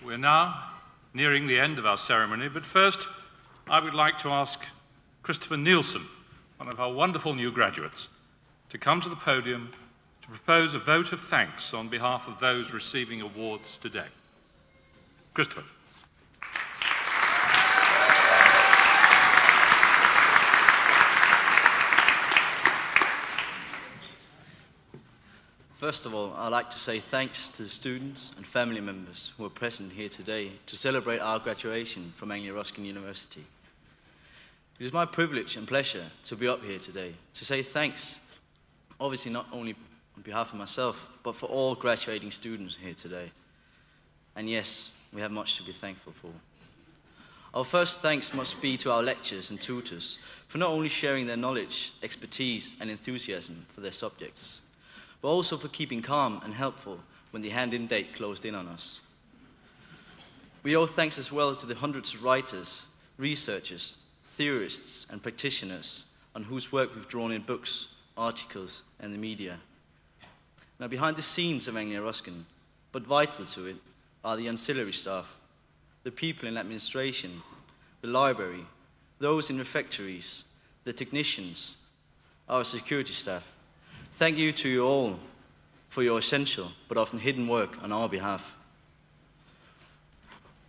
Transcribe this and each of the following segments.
We're now nearing the end of our ceremony, but first I would like to ask Christopher Nielsen, one of our wonderful new graduates, to come to the podium to propose a vote of thanks on behalf of those receiving awards today. Christopher. First of all, I'd like to say thanks to the students and family members who are present here today to celebrate our graduation from Anglia-Ruskin University. It is my privilege and pleasure to be up here today to say thanks, obviously not only on behalf of myself, but for all graduating students here today. And yes, we have much to be thankful for. Our first thanks must be to our lecturers and tutors for not only sharing their knowledge, expertise, and enthusiasm for their subjects, but also for keeping calm and helpful when the hand-in date closed in on us. We owe thanks as well to the hundreds of writers, researchers, theorists, and practitioners on whose work we've drawn in books, articles, and the media. Now, behind the scenes of Anglia-Ruskin, but vital to it, are the ancillary staff, the people in administration, the library, those in refectories, the technicians, our security staff. Thank you to you all for your essential but often hidden work on our behalf.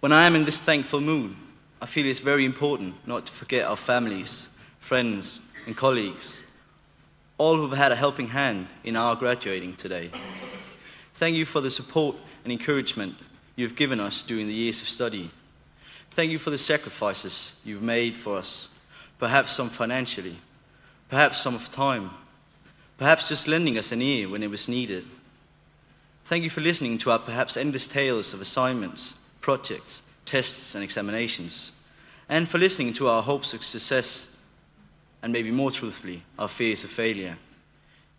When I am in this thankful mood, I feel it's very important not to forget our families, friends, and colleagues, all who have had a helping hand in our graduating today. Thank you for the support and encouragement you've given us during the years of study. Thank you for the sacrifices you've made for us, perhaps some financially, perhaps some of time, perhaps just lending us an ear when it was needed. Thank you for listening to our perhaps endless tales of assignments, projects, tests, and examinations, and for listening to our hopes of success, and maybe more truthfully, our fears of failure.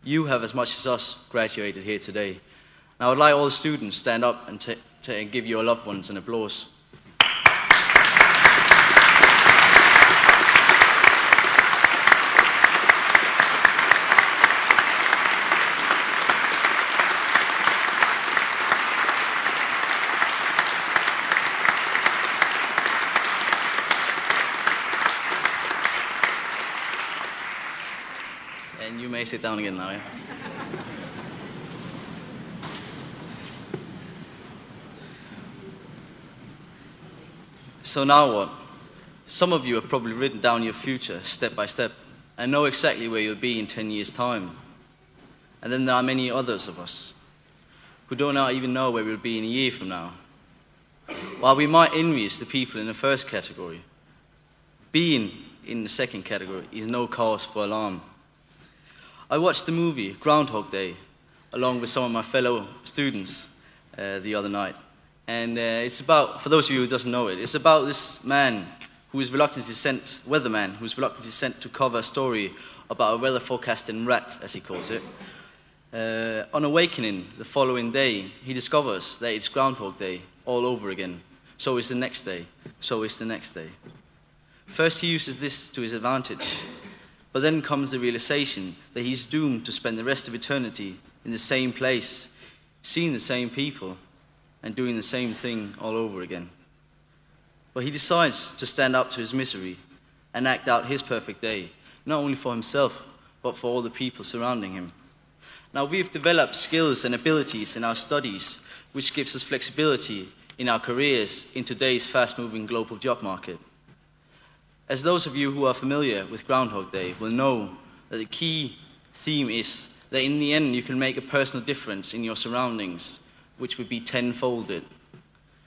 You have, as much as us, graduated here today. And I would like all the students to stand up and give your loved ones an applause. And you may sit down again now, yeah? So now what? Some of you have probably written down your future step by step and know exactly where you'll be in 10 years' time. And then there are many others of us who do not even know where we'll be in a year from now. While we might envious the people in the first category, being in the second category is no cause for alarm. I watched the movie Groundhog Day along with some of my fellow students the other night. And it's about, for those of you who doesn't know it, it's about this man who is reluctantly sent, weatherman, who's reluctantly sent to cover a story about a weather forecasting rat, as he calls it. On awakening the following day, he discovers that it's Groundhog Day all over again. So is the next day. So is the next day. First, he uses this to his advantage. But then comes the realization that he's doomed to spend the rest of eternity in the same place, seeing the same people, and doing the same thing all over again. But he decides to stand up to his misery and act out his perfect day, not only for himself, but for all the people surrounding him. Now, we've developed skills and abilities in our studies, which gives us flexibility in our careers in today's fast-moving global job market. As those of you who are familiar with Groundhog Day will know that the key theme is that in the end you can make a personal difference in your surroundings, which would be tenfolded.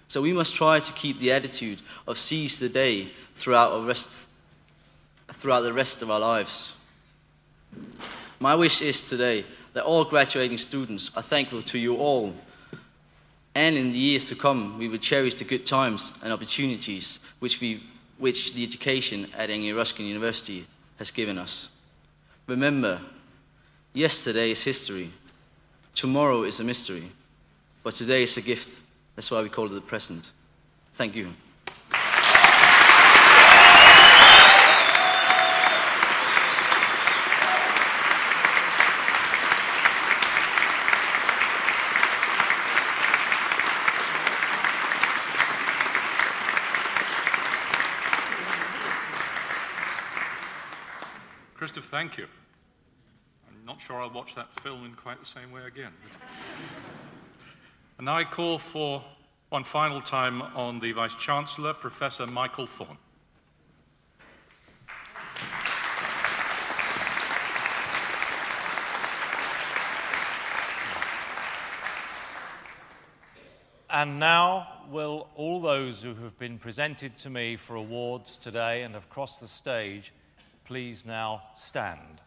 So we must try to keep the attitude of seize the day throughout the rest of our lives. My wish is today that all graduating students are thankful to you all, and in the years to come we will cherish the good times and opportunities which the education at Anglia-Ruskin University has given us. Remember, yesterday is history, tomorrow is a mystery, but today is a gift. That's why we call it the present. Thank you. Christoph, thank you. I'm not sure I'll watch that film in quite the same way again. And now I call for one final time on the Vice-Chancellor, Professor Michael Thorne. And now will all those who have been presented to me for awards today and have crossed the stage please now stand.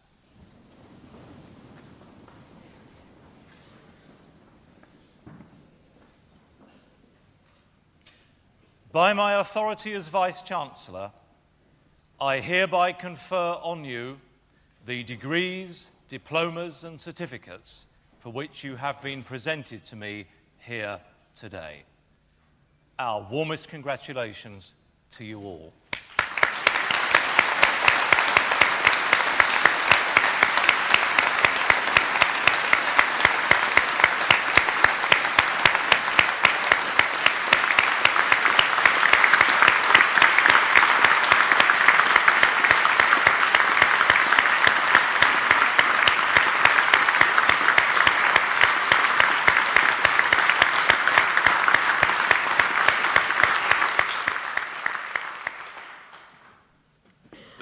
By my authority as Vice-Chancellor, I hereby confer on you the degrees, diplomas and certificates for which you have been presented to me here today. Our warmest congratulations to you all.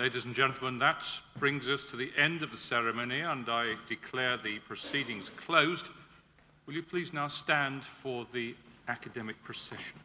Ladies and gentlemen, that brings us to the end of the ceremony, and I declare the proceedings closed. Will you please now stand for the academic procession?